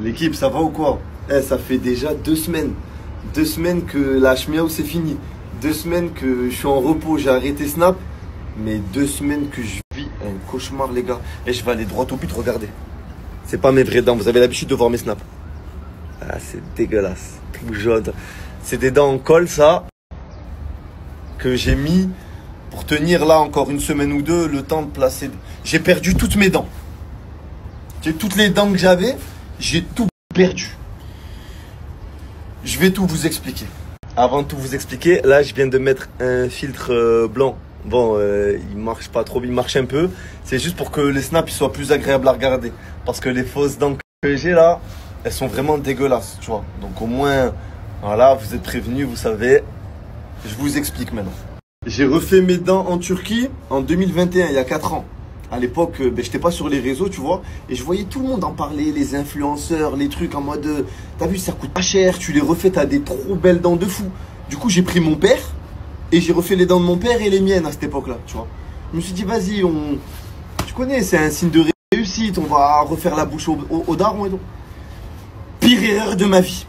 L'équipe, ça va ou quoi? Eh, ça fait déjà 2 semaines. 2 semaines que la chmiao c'est fini. 2 semaines que je suis en repos, j'ai arrêté Snap. Mais 2 semaines que je vis un cauchemar, les gars. Et je vais aller droit au but, regardez. C'est pas mes vraies dents, vous avez l'habitude de voir mes snaps. Ah, c'est dégueulasse. Tout jaune. C'est des dents en colle, ça. Que j'ai mis pour tenir là encore une semaine ou deux, le temps de placer. J'ai perdu toutes mes dents. Toutes les dents que j'avais, j'ai tout perdu. Je vais tout vous expliquer. Avant de tout vous expliquer, là je viens de mettre un filtre blanc. Bon, il marche pas trop, il marche un peu. C'est juste pour que les snaps soient plus agréables à regarder. Parce que les fausses dents que j'ai là, elles sont vraiment dégueulasses, tu vois. Donc au moins, voilà, vous êtes prévenus, vous savez. Je vous explique maintenant. J'ai refait mes dents en Turquie en 2021, il y a 4 ans. À l'époque, je n'étais pas sur les réseaux, tu vois. Et je voyais tout le monde en parler, les influenceurs, les trucs en mode... T'as vu, ça coûte pas cher, tu les refais, t'as des trop belles dents de fou. Du coup, j'ai pris mon père et j'ai refait les dents de mon père et les miennes à cette époque-là, tu vois. Je me suis dit, vas-y, tu connais, c'est un signe de réussite, on va refaire la bouche au daron et tout. Pire erreur de ma vie.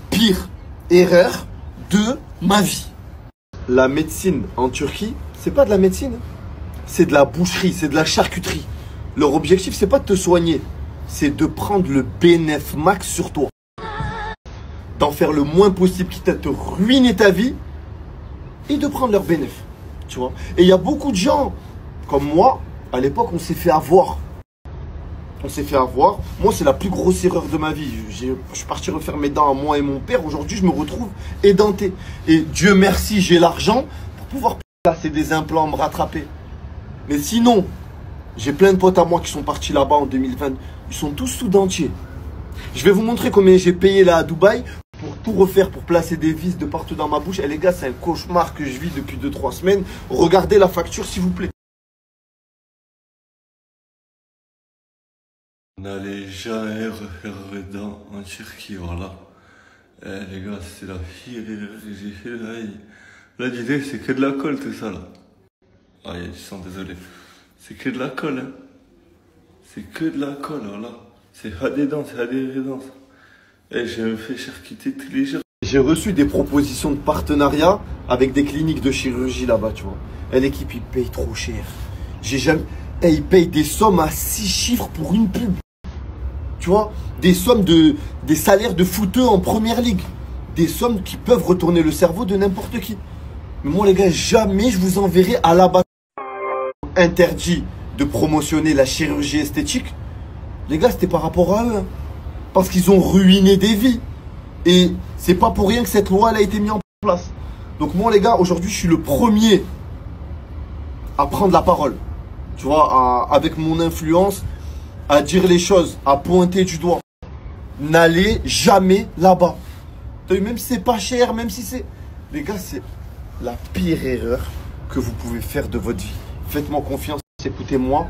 Pire erreur de ma vie. La médecine en Turquie, c'est pas de la médecine. C'est de la boucherie, c'est de la charcuterie. Leur objectif, c'est pas de te soigner. C'est de prendre le bénéfice max sur toi. D'en faire le moins possible, quitte à te ruiner ta vie. Et de prendre leur bénéfice. Tu vois. Et il y a beaucoup de gens, comme moi, à l'époque, on s'est fait avoir. On s'est fait avoir. Moi, c'est la plus grosse erreur de ma vie. Je suis parti refaire mes dents à moi et mon père. Aujourd'hui, je me retrouve édenté. Et Dieu merci, j'ai l'argent pour pouvoir placer des implants, me rattraper. Mais sinon, j'ai plein de potes à moi qui sont partis là-bas en 2020. Ils sont tous sous dentiers. Je vais vous montrer combien j'ai payé là à Dubaï pour tout refaire, pour placer des vis de partout dans ma bouche. Et les gars, c'est un cauchemar que je vis depuis 2-3 semaines. Regardez la facture, s'il vous plaît. On n'allait jamais refaire les dents en Turquie, voilà. Eh, les gars, c'est la pire erreur que j'ai fait là. Là, l'idée, c'est que de la colle, tout ça, là. Ah, je sens désolé. C'est que de la colle, hein. C'est que de la colle, voilà. C'est pas des dents, c'est pas des vraies dents. Et je me fais charcuter tous les jours. J'ai reçu des propositions de partenariat avec des cliniques de chirurgie là-bas, tu vois. Et l'équipe, ils payent trop cher. J'ai jamais... Et ils payent des sommes à 6 chiffres pour une pub. Tu vois, des sommes des salaires de footeux en première ligue. Des sommes qui peuvent retourner le cerveau de n'importe qui. Mais moi, les gars, jamais je vous enverrai à l'abattoir. Interdit de promotionner la chirurgie esthétique. Les gars, c'était par rapport à eux. Hein. Parce qu'ils ont ruiné des vies. Et c'est pas pour rien que cette loi elle a été mise en place. Donc moi, les gars, aujourd'hui, je suis le premier à prendre la parole. Tu vois, avec mon influence, à dire les choses, à pointer du doigt. N'allez jamais là-bas. Même si c'est pas cher, même si c'est... Les gars, c'est la pire erreur que vous pouvez faire de votre vie. Faites-moi confiance, écoutez-moi.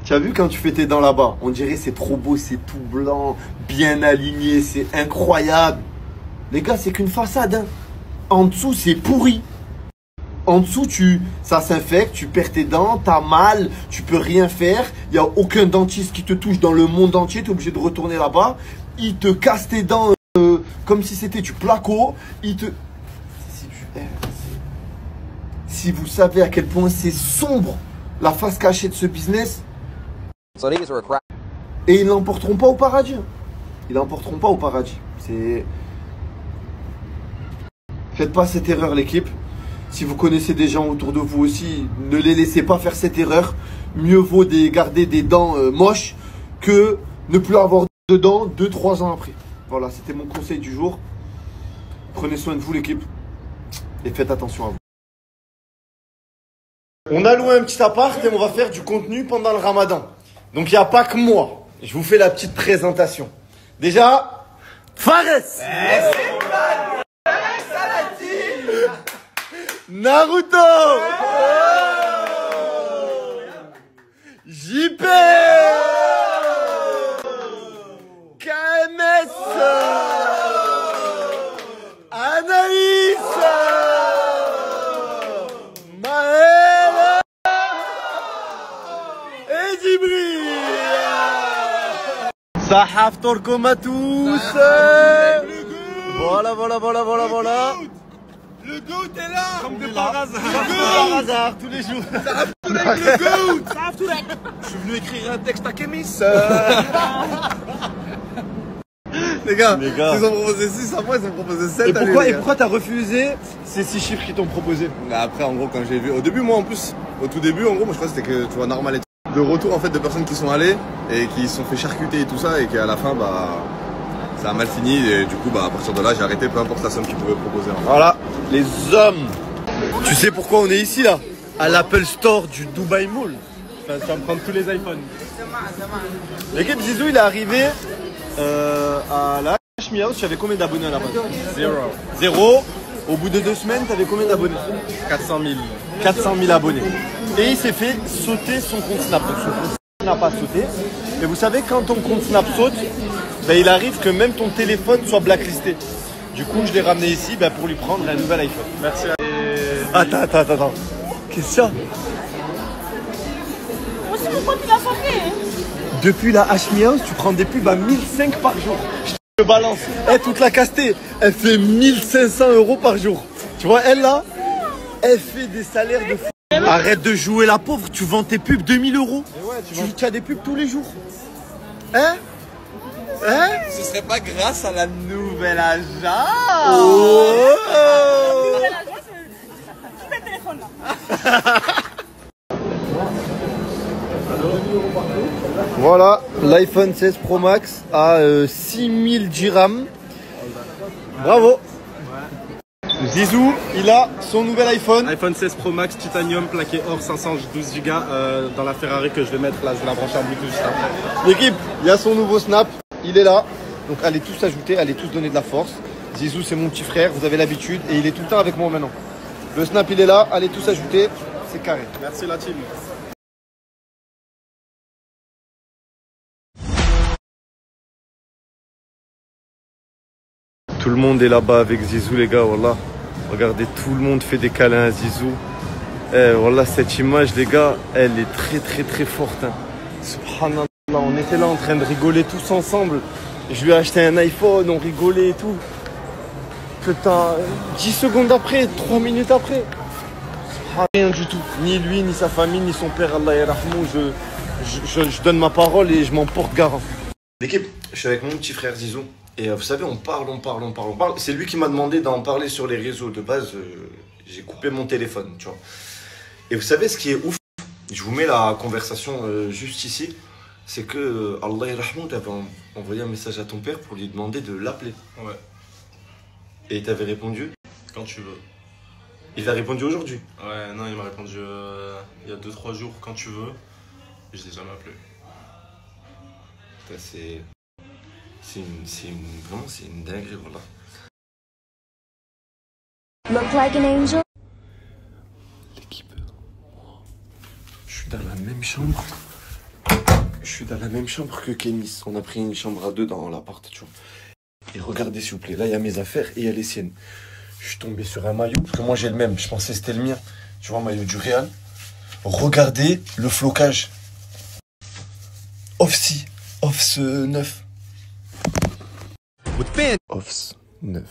Tu as vu quand tu fais tes dents là-bas, on dirait c'est trop beau, c'est tout blanc, bien aligné, c'est incroyable. Les gars, c'est qu'une façade. Hein. En dessous, c'est pourri. En dessous, ça s'infecte, tu perds tes dents, t'as mal, tu peux rien faire. Il n'y a aucun dentiste qui te touche dans le monde entier, tu es obligé de retourner là-bas. Il te casse tes dents comme si c'était du placo. Si vous savez à quel point c'est sombre la face cachée de ce business. Et ils l'emporteront pas au paradis. Ils l'emporteront pas au paradis. Faites pas cette erreur, l'équipe. Si vous connaissez des gens autour de vous aussi, ne les laissez pas faire cette erreur. Mieux vaut garder des dents moches que ne plus avoir de dents 2-3 ans après. Voilà, c'était mon conseil du jour. Prenez soin de vous, l'équipe. Et faites attention à vous. On a loué un petit appart et on va faire du contenu pendant le ramadan. Donc il n'y a pas que moi. Je vous fais la petite présentation. Déjà, Fares, Naruto, JP, KMS, Saha ftorkom à tous. Voilà. Le goût est là. Comme de par hasard. Par hasard, tous les jours. Le goût. Je suis venu écrire un texte à Kémis. Les gars, Les gars. ils ont proposé 6 à moi, ils ont proposé 7. Et pourquoi t'as refusé ces 6 chiffres qu'ils t'ont proposé? Après, en gros, quand j'ai vu, au début, moi en plus, au tout début, en gros, moi je crois que c'était que tu vois normal et tout. De retour en fait de personnes qui sont allées et qui se sont fait charcuter et tout ça et qu'à la fin, bah, ça a mal fini et du coup, bah, à partir de là, j'ai arrêté peu importe la somme qu'ils pouvaient proposer. Voilà, les hommes. Tu sais pourquoi on est ici là? À l'Apple Store du Dubai Mall. Ça va me prendre tous les iPhones. L'équipe Zizou, il est arrivé à la Hashmi House. Tu avais combien d'abonnés à la base? Zéro. Au bout de 2 semaines, tu avais combien d'abonnés? 400 000. 400 000 abonnés. Et il s'est fait sauter son compte Snap. Donc son compte Snap n'a pas sauté. Et vous savez, quand ton compte Snap saute, ben, il arrive que même ton téléphone soit blacklisté. Du coup, je l'ai ramené ici ben, pour lui prendre un nouvel iPhone. Merci. Attends. Qu'est-ce que c'est ça? Aussi, mon pote, il a sauté. Depuis la Hashmi House, tu prends des pubs à 1005 par jour. Je te balance. Toute la castée, elle fait 1500 € par jour. Tu vois, elle là, elle fait des salaires de fou. Arrête de jouer la pauvre, tu vends tes pubs 2000 €. Tu as des pubs tous les jours. Hein? Ce serait pas grâce à la nouvelle agence. Tu mets le téléphone là. Voilà, l'iPhone 16 Pro Max à 6000 dirhams. Bravo. Zizou, il a son nouvel iPhone. iPhone 16 Pro Max Titanium plaqué or 512 Go dans la Ferrari que je vais mettre là. Je vais la brancher en Bluetooth juste après. L'équipe, il y a son nouveau Snap, il est là. Donc allez tous ajouter, allez tous donner de la force. Zizou, c'est mon petit frère, vous avez l'habitude et il est tout le temps avec moi maintenant. Le Snap, il est là, allez tous ajouter, c'est carré. Merci la team. Tout le monde est là-bas avec Zizou, les gars, voilà. Regardez, tout le monde fait des câlins à Zizou. Voilà, cette image, les gars, elle est très forte. Hein. Subhanallah, on était là en train de rigoler tous ensemble. Je lui ai acheté un iPhone, on rigolait et tout. Putain, 10 secondes après, 3 minutes après. Rien du tout. Ni lui, ni sa famille, ni son père, Allah yarahmou. Je donne ma parole et je m'en porte garant. L'équipe, je suis avec mon petit frère Zizou. Et vous savez, on parle. C'est lui qui m'a demandé d'en parler sur les réseaux. De base, j'ai coupé mon téléphone, tu vois. Et vous savez ce qui est ouf? Je vous mets la conversation juste ici. C'est que Allah yarahmou t'avait envoyé un message à ton père pour lui demander de l'appeler. Ouais. Et il t'avait répondu? Quand tu veux. Il t'a répondu aujourd'hui? Ouais, non, il m'a répondu il y a 2-3 jours, quand tu veux. Et je l'ai jamais appelé. Putain, vraiment, c'est une dinguerie, voilà. Look like an angel. L'équipe, je suis dans la même chambre. Je suis dans la même chambre que Kémis. On a pris une chambre à 2 dans l'appart, tu vois. Et regardez, s'il vous plaît, là, il y a mes affaires et il y a les siennes. Je suis tombé sur un maillot, parce que moi, j'ai le même. Je pensais que c'était le mien. Tu vois, un maillot du Real. Regardez le flocage. Offs 9. Offs 9.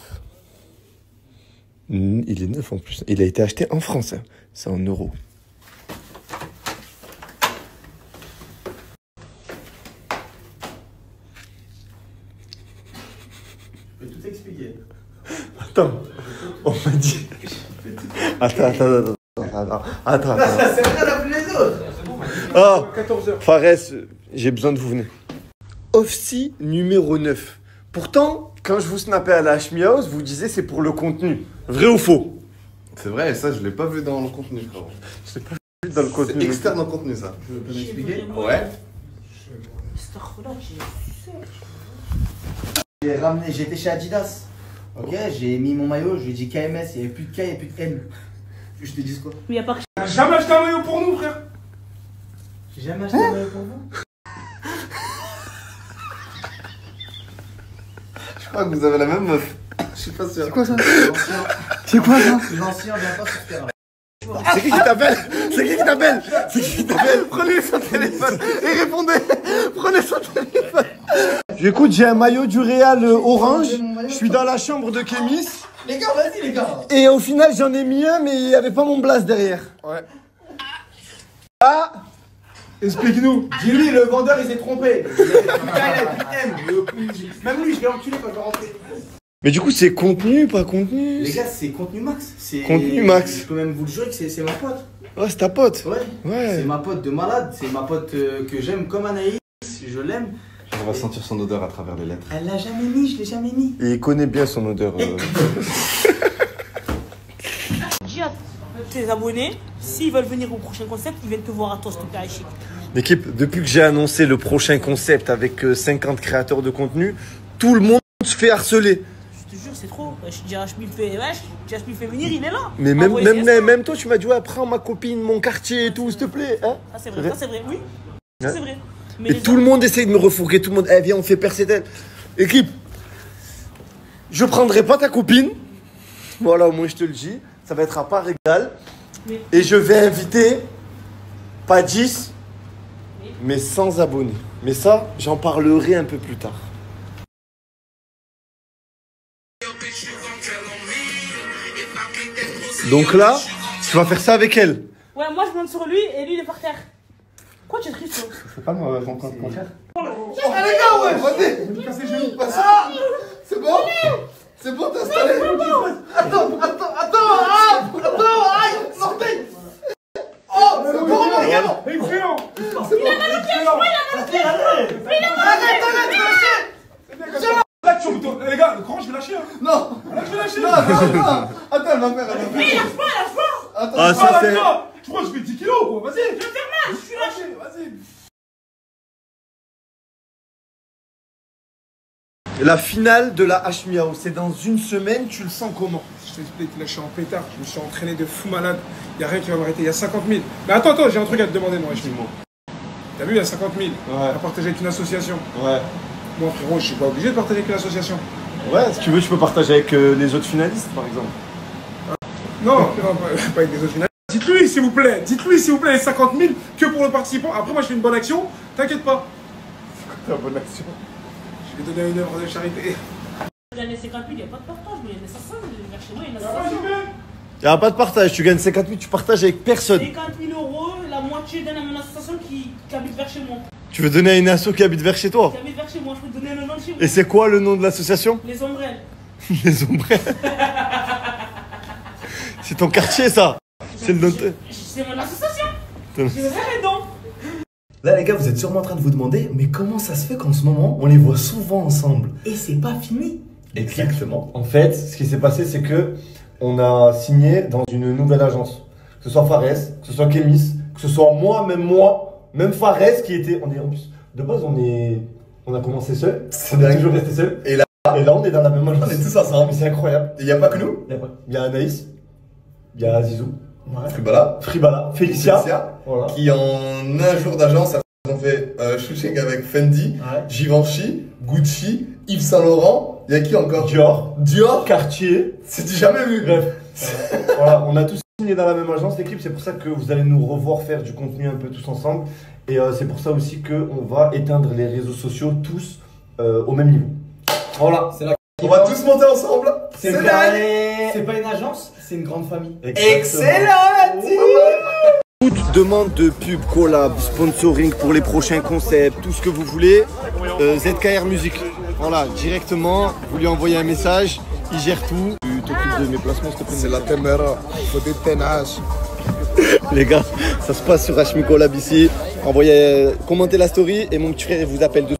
Il est neuf en plus. Il a été acheté en France. Hein. C'est en euros. Je peux tout expliquer. Attends, on m'a dit. Attends. C'est vrai d'appeler les autres. Ah, 14h. Fares, j'ai besoin de vous venir. Offsi numéro 9. Pourtant, quand je vous snappais à la Hashmi House, vous disiez c'est pour le contenu. Vrai ou faux? C'est vrai, ça je l'ai pas vu dans le contenu, frérot. Je l'ai pas vu dans le contenu. C'est externe dans le contenu, ça. Tu peux m'expliquer? Ouais. J'étais chez Adidas. Ok, j'ai mis mon maillot, je lui ai dit KMS, il n'y avait plus de K, il n'y avait plus de M. Je te dis quoi? Mais il n'y a pas que T'as jamais acheté un maillot pour nous, frère? J'ai jamais acheté un maillot pour vous. Je crois que vous avez la même meuf. Je suis pas sûr. C'est quoi ça? C'est quoi ça? L'ancien vient pas sur ce terrain. C'est qui t'appelle? C'est qui t'appelle? C'est qui t'appelle? Prenez son téléphone et répondez. Prenez son téléphone. Écoute, j'ai un maillot du Real orange. Je suis dans la chambre de Kémis. Les gars, vas-y, les gars. Et au final, j'en ai mis un, mais il n'y avait pas mon blast derrière. Ouais. Ah! Explique-nous. Dis-lui, le vendeur, il s'est trompé. Le gars, il a dit M. Même lui, je vais l'enculer quand je vais rentrer. Mais du coup, c'est contenu, pas contenu? Les gars, c'est contenu max. Contenu max. Je peux même vous le jurer que c'est ma pote. Ouais, c'est ta pote. Ouais. Ouais. C'est ma pote de malade. C'est ma pote que j'aime comme Anaïs. Je l'aime. On va sentir son odeur à travers les lettres. Elle l'a jamais mis, je l'ai jamais mis. Et il connaît bien son odeur. Dis à tes abonnés, s'ils veulent venir au prochain concept, ils viennent te voir à toi, s'il te plaît, Chic. L'équipe, depuis que j'ai annoncé le prochain concept avec 50 créateurs de contenu, tout le monde se fait harceler. Je te jure, c'est trop. JHP fait, fait venir, il est là. Mais même toi, tu m'as dit, ouais, prends ma copine, mon quartier et tout, s'il te plaît. Hein? Ça, c'est vrai, oui. Ça, Hein? c'est vrai. Mais Et tout le monde essaye de me refourguer, tout le monde, eh, viens, on fait percer d'elle. Équipe, je prendrai pas ta copine. Voilà, au moins je te le dis. Ça va être à part égale. Oui. Et je vais inviter, pas 10, mais 100 abonnés. Mais ça, j'en parlerai un peu plus tard. Donc là, tu vas faire ça avec elle. Ouais, moi je monte sur lui et lui il est par terre. Quoi, tu es triste, toi? C'est pas moi, mon contraire. Ah les gars, ouais, vas-y. Cassez le genou. C'est bon? C'est bon, t'es installé? Attends, aïe, sortez. Oh, c'est bon, regarde. Excellent. C'est bon, excellent. Arrête, L'action, les gars, le grand, je vais lâcher. Hein. non. Là, je vais lâcher. Non, attends, elle va faire. Attends, Ah, ça c'est... Je crois que je fais 10 kilos, quoi. Vas-y. Je vais faire mal. Je suis lâché. Vas-y. La finale de la H-Miao, c'est dans une semaine, tu le sens comment? Je t'explique, là, je suis en pétard. Je me suis entraîné de fou malade. Il n'y a rien qui va m'arrêter. Il y a 50 000. Mais attends, j'ai un truc à te demander, moi, H-Miao. T'as vu, il y a 50 000 à partager avec une association. Ouais. Moi, frérot, je suis pas obligé de partager avec une association. Ouais, si tu veux, tu peux partager avec les autres finalistes, par exemple. Non, pas avec les autres finalistes. Dites-lui, s'il vous plaît, les 50 000 que pour le participant. Après, moi, je fais une bonne action. T'inquiète pas. C'est une bonne action. Je vais donner une œuvre de charité. Gagner 50 000, il n'y a pas de partage, mais il y en a 500, vers chez moi, il y en a 500. Il n'y a pas de partage, tu gagnes 50 000, tu partages avec personne. 50 000 euros, la moitié donne à mon association qui habite vers chez moi. Tu veux donner à une asso qui habite vers chez toi? Qui habite vers chez moi, je peux te donner le nom de chez moi. Et c'est quoi le nom de l'association? Les ombrelles. Les ombrelles. C'est ton quartier, ça. C'est le nom de... C'est mon association. Ton- Je vais faire les dons. Là, les gars, vous êtes sûrement en train de vous demander, mais comment ça se fait qu'en ce moment, on les voit souvent ensemble? Et c'est pas fini. Exactement. En fait, ce qui s'est passé, c'est que on a signé dans une nouvelle agence. Que ce soit Fares, que ce soit Kémis, que ce soit moi, même Fares qui était... On est en plus... De base, on a commencé seul. On est toujours resté seul. Et là, on est dans la même agence. on est tous ensemble. Mais c'est incroyable. Il n'y a pas que nous. Il y a Anaïs, il y a Zizou, Fribala. Fribala, Félicia. Voilà. Qui en un jour d'agence ont fait shooting avec Fendi, Ouais. Givenchy, Gucci, Yves Saint Laurent. Il y a qui encore? Dior. Cartier. C'est du jamais vu. Bref. Voilà, on a tous signé dans la même agence, l'équipe. C'est pour ça que vous allez nous revoir faire du contenu un peu tous ensemble. Et c'est pour ça aussi qu'on va éteindre les réseaux sociaux tous au même niveau. Voilà. C'est là. On va tous monter ensemble. C'est C'est pas, dingue. c'est pas une agence, c'est une grande famille. Excellent. Toute demande de pub, collab, sponsoring pour les prochains concepts, tout ce que vous voulez, ZKR Musique. Voilà, directement, vous lui envoyez un message, il gère tout. Tu t'occupes de mes placements, s'il te plaît. C'est la téméra. Faut des tenaces. Les gars, ça se passe sur Hashmi Collab ici. Envoyez, commentez la story et mon petit frère vous appelle de